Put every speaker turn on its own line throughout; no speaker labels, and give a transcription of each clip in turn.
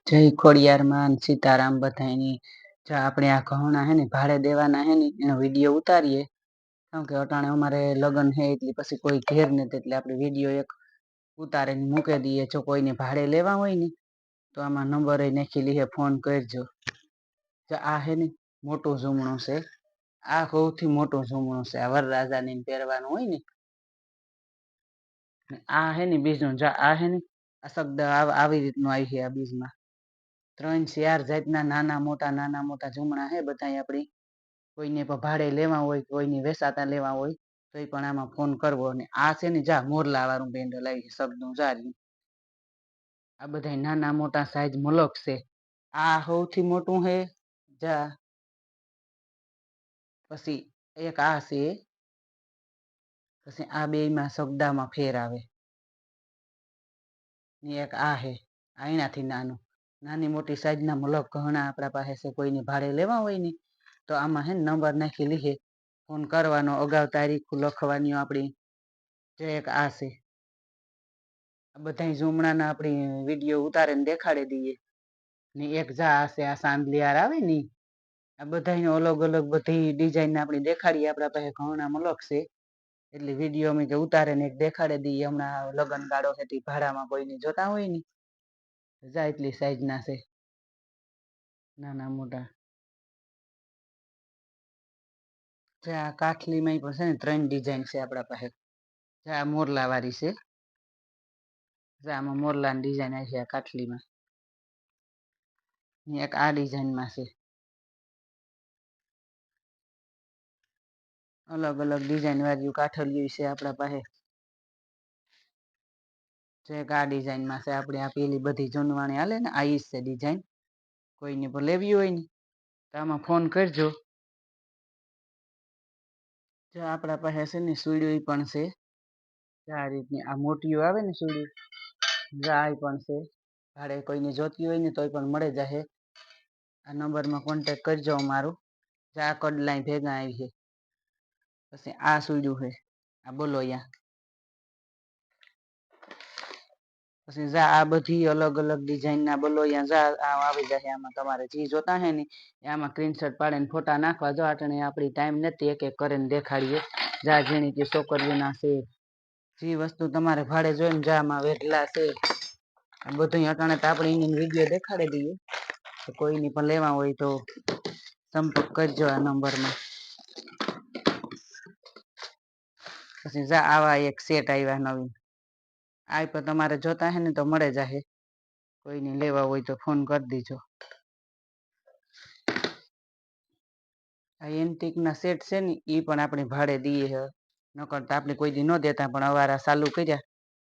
જય ખોડિયાર માં સીતારામ બધાની જો આપણે આ ઘઉંના હે ને ભાડે દેવાના હે ને એનો વિડીયો ઉતારીએ કેમ કે અટાણે અમારે લગ્ન હે એટલે પછી કોઈ ઘેર નથી એટલે આપણે વિડીયો એક ઉતારીને મૂકી દઈએ જો કોઈને ભાડે લેવા હોય ને તો આમાં નંબર નાખી લઈએ ફોન કરજો જો આ હે ને મોટું ઝૂમણું છે આ સૌથી મોટું ઝૂમણું છે આ વરરાજાને પહેરવાનું હોય ને આ હે ને બીજું જો આ હે ને આ શબ્દ આવી રીતનું આવી છે આ બીજમાં 3-4 જાતના નાના મોટા ઝૂમણા હે બધા આપણી કોઈને પણ ભાડે લેવા હોય કોઈને વેસાતા લેવા હોય તો એ પણ આમાં ફોન કરવો અને આ છે ને જા મોરલા વાળું બેન્ડલ આવી શબ્દનું જાર્યું આ બધા નાના મોટા સાઈઝ મલક છે આ સૌથી મોટું હે જા પછી એક આ છે પછી આ બેયમાં શબ્દામાં ફેર આવે ને એક આ હે આનાથી નાનું નાની મોટી સાઈઝના મલક ઘણા આપણા પાસે છે કોઈને ભાડે લેવા હોય ને તો આમાં હે નંબર નાખી લીધે ફોન કરવાનો અગાઉ તારીખ લખવાની આપણી જે એક આ છે આ બધા ઝૂમણાના આપણી વિડીયો ઉતારીને દેખાડી દઈએ ને એક જા આ છે આ સાંદલિયાર આવે ને આ બધાને અલગ અલગ બધી ડિઝાઇન આપણી દેખાડીએ આપણા પાસે ઘણા મલક છે એટલે વિડીયો અમે કે ઉતારે ને એક દેખાડી દઈએ હમણાં લગ્ન ગાળો હતી ભાડામાં કોઈને જોતા હોય ને જા એટલી સાઈઝ ના છે નાના મોટા આ કાઠલીમાં પણ છે ને 3 ડિઝાઇન છે આપણા પાસે આ મોરલા વાળી છે આમાં મોરલાની ડિઝાઇન આવી છે આ કાઠલીમાં એક આ ડિઝાઇનમાં છે અલગ અલગ ડિઝાઇન વાળું કાઠલિયું છે આપણા પાસે એક આ ડિઝાઇનમાં છે આપણે આ પેલી બધી જૂનવાણી હાલે ને આ છે ડિઝાઇન કોઈને પણ લેવી હોય ને તો આમાં ફોન કરજો જો આપણા પાસે છે ને સુડ્યું પણ છે આ રીતની આ મોટીઓ આવે ને સુડ્યું જાય પણ છે ભાડે કોઈને જોતી હોય ને તોય પણ મળે જશે આ નંબરમાં કોન્ટેક્ટ કરજો અમારું આ કડલાઈ ભેગા આવી છે પછી આ સુડ્યું છે આ બોલો અહીંયા પછી જા આ બધી અલગ અલગ ડિઝાઇન ના બોલોયા જા આવી જશે આમાં તમારે જે જોતા હે ને આમાં સ્ક્રીનશોટ પાડીને ફોટા નાખવા જો આટણે આપણી ટાઈમ નથી એક એક કરીને દેખાડીએ જા જેણી કે છોકરીઓના છે જે વસ્તુ તમારે ભાડે જોઈને જા આમાં વેટલા છે આ બધું અટાણે તો આપણે એની વિડીયો દેખાડી દઈએ તો કોઈની પણ લેવા હોય તો સંપર્ક કરજો આ નંબરમાં પછી જા આવા એક સેટ આવ્યા નવીન આ પણ તમારે જોતા હે ને તો મળે જશે કોઈને લેવા હોય તો ફોન કરી દેજો આ એન્ટિક ના સેટ છે ને એ પણ આપણે ભાડે દઈએ છે નકર તો આપણે કોઈ દી ન દેતા પણ અવારા ચાલુ કર્યા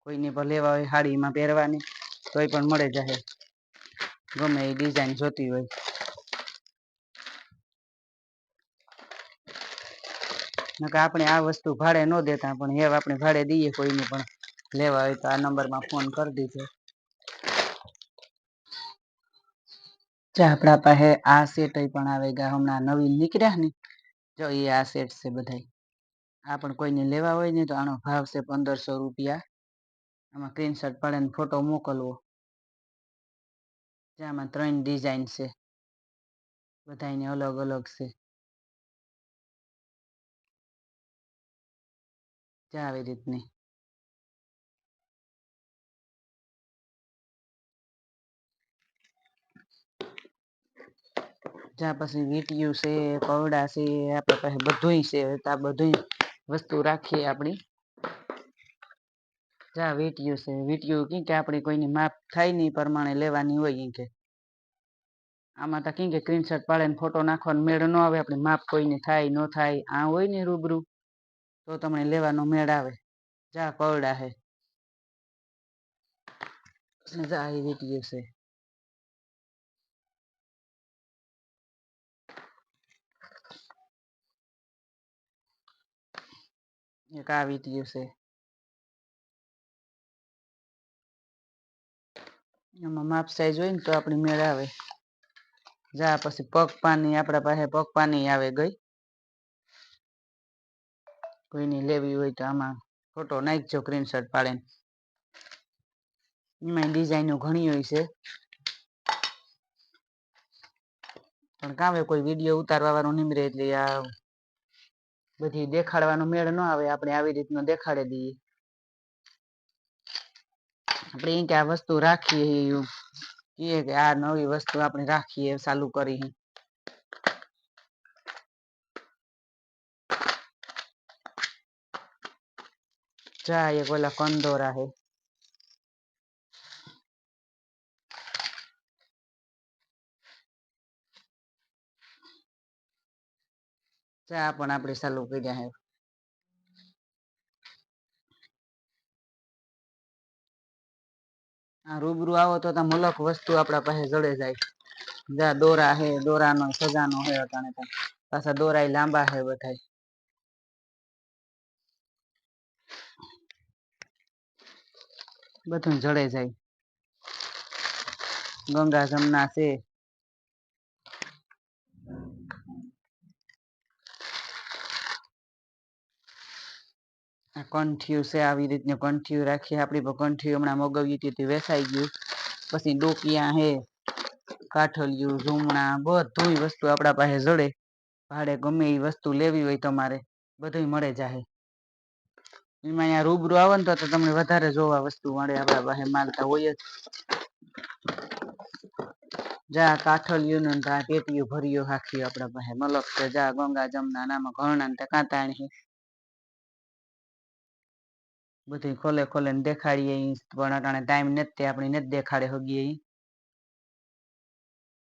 કોઈને પણ લેવા હોય સાડીમાં પહેરવાની તોય પણ મળે જશે ગમે એ ડિઝાઇન જોતી હોય નકર આપણે આ વસ્તુ ભાડે ન દેતા પણ હવે આપણે ભાડે દઈએ કોઈને પણ લેવા હોય તો આ નંબરમાં ફોન કરી દીજો આપણા પાસે આ સેટ પણ આવે ગયા હમણાં નવીન નીકળ્યા ને જો એ આ સેટ છે બધા આ પણ કોઈને લેવા હોય ને તો આનો ભાવ છે 1500 રૂપિયા આમાં સ્ક્રીનશોટ પાડીને ફોટો મોકલવો આમાં 3 ડિઝાઇન છે બધાને અલગ અલગ છે આવી રીતની જ્યાં પછી વીટીયું છે કવડા છે આપણા પાસે બધું છે આ બધું વસ્તુ રાખીએ આપણી જ્યાં વીટીયું છે વીટીયું કે આપણે કોઈની માપ થાય ને એ પ્રમાણે લેવાની હોય કે આમાં તો કે સ્ક્રીનશોટ પાડીને ફોટો નાખવાનો મેળ ન આવે આપણે માપ કોઈને થાય ન થાય આ હોય ને રૂબરૂ તો તમને લેવાનો મેળ આવે જા કવડા હે જા એ વીટીયું છે એક આ વીટીયું છે એમાં માપ સાઈઝ હોય ને તો આપણી મેળ આવે જા પછી પગ પાની આપણા પાસે પગ પાની આવે ગઈ કોઈની લેવી હોય તો આમાં ફોટો નાખજો સ્ક્રીનશોટ પાડીને એમાં ડિઝાઇનો ઘણી હોય છે પણ કામે કોઈ વિડીયો ઉતારવા વાળું નીમરે એટલે આ બધી દેખાડવાનો મેળ ન આવે, આપણે આવી રીતનું દેખાડી દઈએ. આપણે કે આ વસ્તુ રાખીએ કે આ નવી વસ્તુ આપણે રાખીએ ચાલુ કરી. ચા એક ઓલા કંદોરા હે, ચા પણ આપણે ચાલુ કર્યા હે. આ રૂબરૂ આવો તો મલક વસ્તુ આપણા પાસે જડે જાય. જા દોરા હે, દોરાનો સજાનો હે, અટાણે પાછા દોરા લાંબા હે બધા. બધું જડે જાય. ગંગા જમના છે. કંઠિયું છે, આવી રીતનું કંઠિયું રાખીએ. આપણી કંઠિયું હમણાં મગવી હતી વેસાઈ ગયું. પછી ડોકિયા હે, કાઠલિયું, ઝુમણા બધું વસ્તુ આપણા પાસે જડે. ભાડે ગમે એ વસ્તુ લેવી હોય તમારે બધું મળે જાય. એમાં અહીંયા રૂબરૂ આવો ને તો તમને વધારે જોવા વસ્તુ મળે. આપણા પાસે માલતા હોય જ. જા કાઠલિયું ને પેટીયું ભર્યું હાખ્યું આપણા પાસે મલક છે. જા ગંગા જમના નામાં ઘરણા કાંતાણી બધું ખોલે ખોલે ને દેખાડીએ. પણ અટાણે ટાઈમ નથી, આપણે નથી દેખાડે હગીએ.